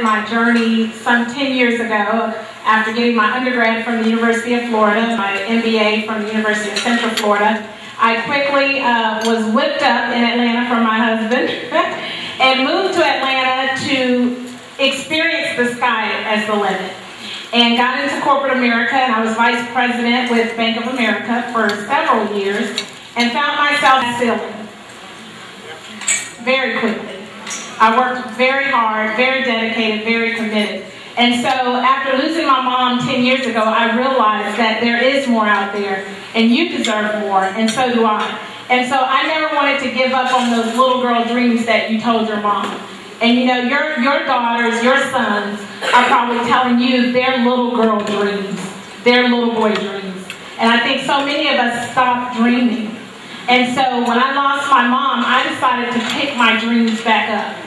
my journey some 10 years ago after getting my undergrad from the University of Florida, my MBA from the University of Central Florida. I quickly was whipped up in Atlanta from my husband and moved to Atlanta to experience the sky as the limit. And got into corporate America, and I was vice president with Bank of America for several years, and found myself sailing very quickly. I worked very hard, very dedicated, very committed. And so after losing my mom 10 years ago, I realized that there is more out there, and you deserve more, and so do I. And so I never wanted to give up on those little girl dreams that you told your mom. And you know, your daughters, your sons are probably telling you their little girl dreams, their little boy dreams. And I think so many of us stop dreaming. And so when I lost my mom, I decided to pick my dreams back up.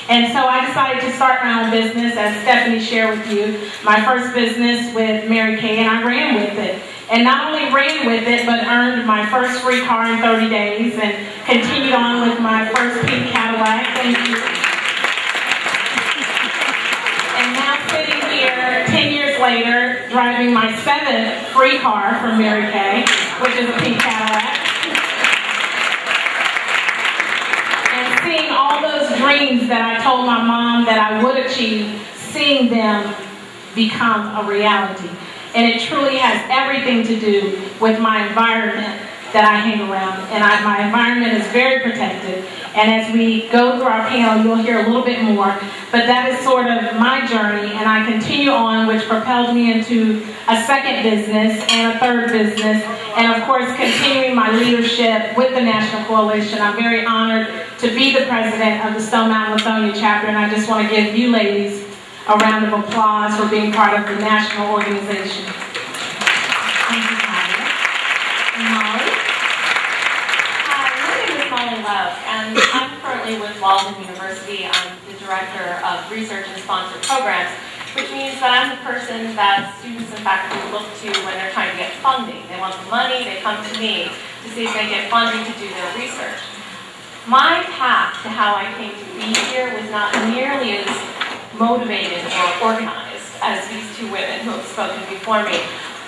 And so I decided to start my own business, as Stephanie shared with you, my first business with Mary Kay, and I ran with it. And not only ran with it, but earned my first free car in 30 days and continued on with my first pink Cadillac. Thank you. And now sitting here 10 years later, driving my 7th free car from Mary Kay, which is a pink Cadillac. Seeing all those dreams that I told my mom that I would achieve, seeing them become a reality. And it truly has everything to do with my environment that I hang around. And my environment is very protected. And as we go through our panel, you'll hear a little bit more. But that is sort of my journey, and I continue on, which propelled me into a second business and a third business, and of course continuing my leadership with the National Coalition. I'm very honored to be the president of the Stone Mountain Lithonia chapter, and I just want to give you ladies a round of applause for being part of the national organization. Thank you, Tyler. Molly? Hi, my name is Molly Love, and I'm currently with Walden University. I'm the Director of Research and Sponsored Programs, which means that I'm the person that students and faculty look to when they're trying to get funding. They want the money, they come to me to see if they get funding to do their research. My path to how I came to be here was not nearly as motivated or organized as these two women who have spoken before me.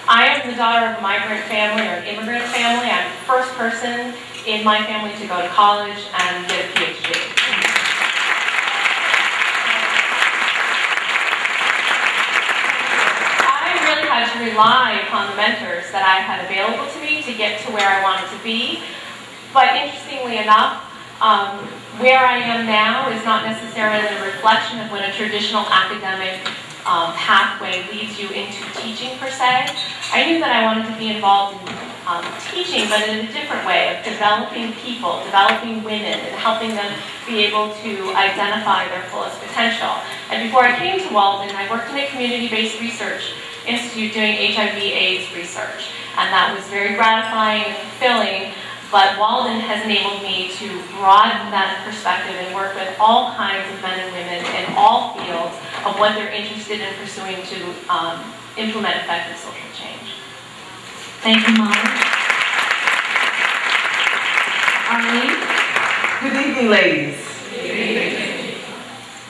I am the daughter of a migrant family or an immigrant family. I'm the first person in my family to go to college and get a PhD. I really had to rely upon the mentors that I had available to me to get to where I wanted to be. But interestingly enough, where I am now is not necessarily a reflection of what a traditional academic pathway leads you into teaching per se. I knew that I wanted to be involved in teaching, but in a different way of developing people, developing women, and helping them be able to identify their fullest potential. And before I came to Walden, I worked in a community-based research institute doing HIV/AIDS research. And that was very gratifying and fulfilling. But Walden has enabled me to broaden that perspective and work with all kinds of men and women in all fields of what they're interested in pursuing to implement effective social change. Thank you, Molly. Arlene? Good evening, ladies. Good evening.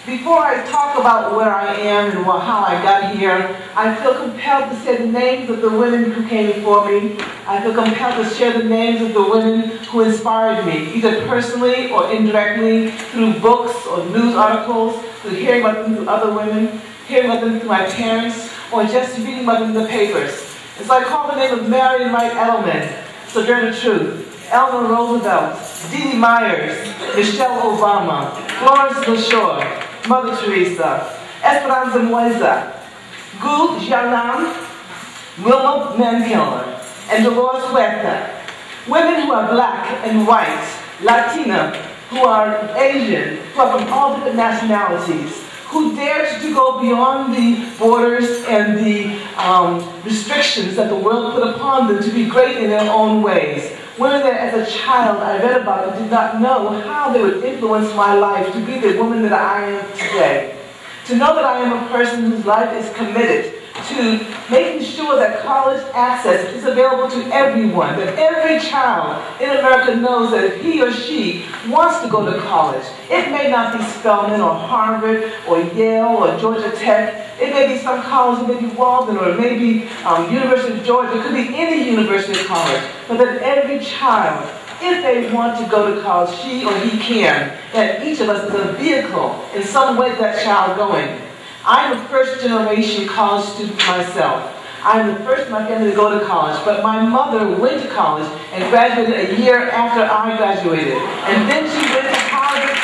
Before I talk about where I am and how I got here, I feel compelled to say the names of the women who came before me. I feel compelled to share the names of the women who inspired me, either personally or indirectly, through books or news articles, through hearing about them through other women, hearing about them through my parents, or just reading about them in the papers. And so I call the name of Marion Wright Edelman, Sojourner Truth, Eleanor Roosevelt, Dee Dee Myers, Michelle Obama, Florence LaShore, Mother Teresa, Esperanza Moisa, Gu Jianan, Wilma Mankiller, and Dolores Huerta. Women who are black and white, Latina, who are Asian, who are from all different nationalities, who dared to go beyond the borders and the restrictions that the world put upon them to be great in their own ways. Women that as a child I read about and did not know how they would influence my life to be the woman that I am today. To know that I am a person whose life is committed to making sure that college access is available to everyone, that every child in America knows that if he or she wants to go to college, it may not be Spelman or Harvard or Yale or Georgia Tech. It may be some college, it may be Walden, or it may be University of Georgia. It could be any university or college. But that every child, if they want to go to college, she or he can. That each of us is a vehicle in some way that child going. I'm a first-generation college student myself. I'm the first in my family to go to college, but my mother went to college and graduated a year after I graduated. And then she went to Harvard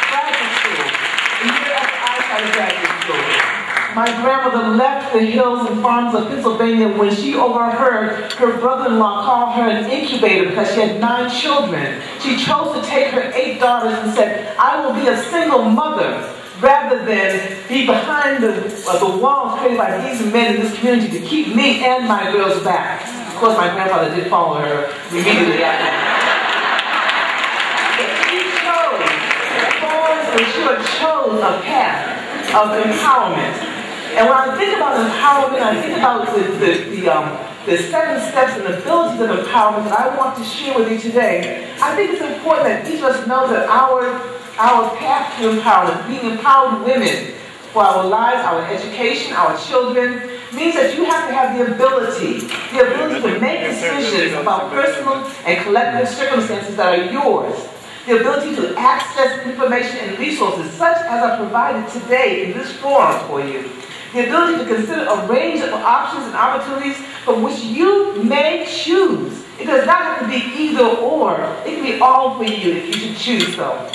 graduate school, a year after I started graduate school. My grandmother left the hills and farms of Pennsylvania when she overheard her brother-in-law call her an incubator because she had 9 children. She chose to take her 8 daughters and said, I will be a single mother, rather than be behind the walls created by these men in this community to keep me and my girls back. Of course, my grandfather did follow her immediately after that. But she chose a path of empowerment. And when I think about empowerment, I think about the 7 steps and abilities of empowerment that I want to share with you today. I think it's important that each of us knows that our path to empowerment, being empowered women for our lives, our education, our children, means that you have to have the ability to make decisions about personal and collective circumstances that are yours. The ability to access information and resources such as are provided today in this forum for you. The ability to consider a range of options and opportunities from which you may choose. It does not have to be either or. It can be all for you if you should choose so.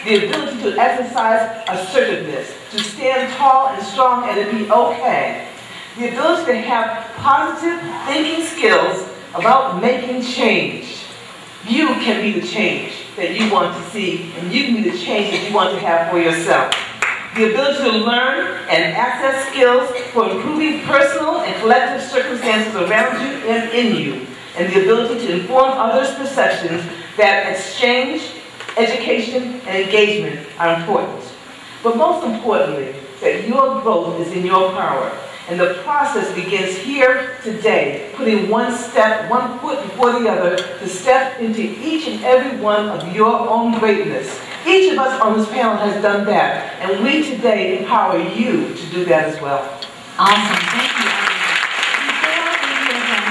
The ability to exercise assertiveness, to stand tall and strong and to be okay. The ability to have positive thinking skills about making change. You can be the change that you want to see, and you can be the change that you want to have for yourself. The ability to learn and access skills for improving personal and collective circumstances around you and in you. And the ability to inform others' perceptions that exchange, education, and engagement are important. But most importantly, that your growth is in your power. And the process begins here today, putting one foot before the other, to step into each and every one of your own greatness. Each of us on this panel has done that, and we today empower you to do that as well. Awesome, thank you. Before we hear from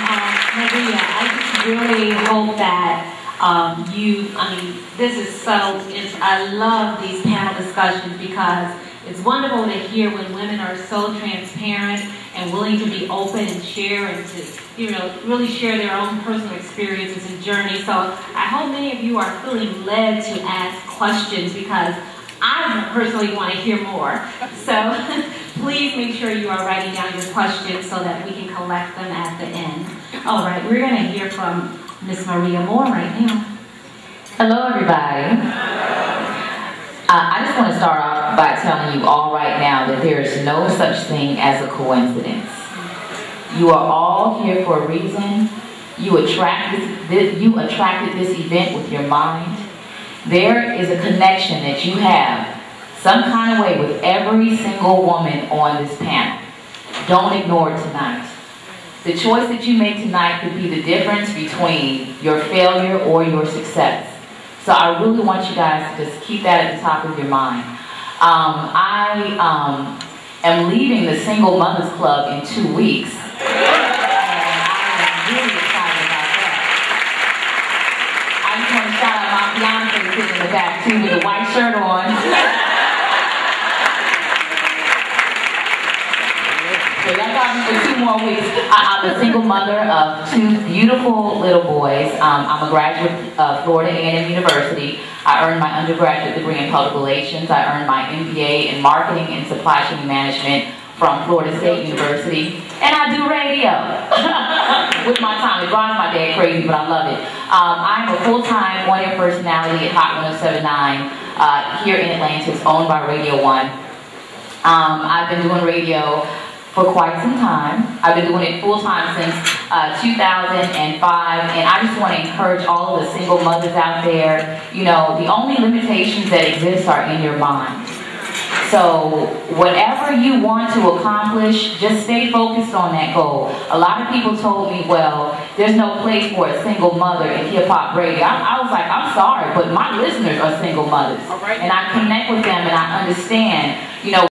Maria, I just really hope that this is so, I love these panel discussions because it's wonderful to hear when women are so transparent and willing to be open and share and to, really share their own personal experiences and journeys. So I hope many of you are feeling led to ask questions because I personally want to hear more. So please make sure you are writing down your questions so that we can collect them at the end. All right, we're going to hear from Miss Maria Moore right now. Hello, everybody. I just want to start off by telling you all right now that there is no such thing as a coincidence. You are all here for a reason. You attracted this event with your mind. There is a connection that you have some kind of way with every single woman on this panel. Don't ignore it tonight. The choice that you make tonight could be the difference between your failure or your success. So I really want you guys to just keep that at the top of your mind. I am leaving the Single Mothers Club in 2 weeks. And I am really excited about that. I just want to shout out my fiance sitting in the back too with a white shirt on. So y'all got me for 2 more weeks. I'm a single mother of 2 beautiful little boys. I'm a graduate of Florida A&M University. I earned my undergraduate degree in public relations. I earned my MBA in marketing and supply chain management from Florida State University. And I do radio with my time. It drives my dad crazy, but I love it. I'm a full-time on-air personality at Hot 107.9 here in Atlanta. It's owned by Radio 1. I've been doing radio for quite some time. I've been doing it full-time since 2005, and I just want to encourage all of the single mothers out there, the only limitations that exist are in your mind. So whatever you want to accomplish, just stay focused on that goal. A lot of people told me, well, there's no place for a single mother in hip-hop radio. I was like, I'm sorry, but my listeners are single mothers. And I connect with them and I understand, you know,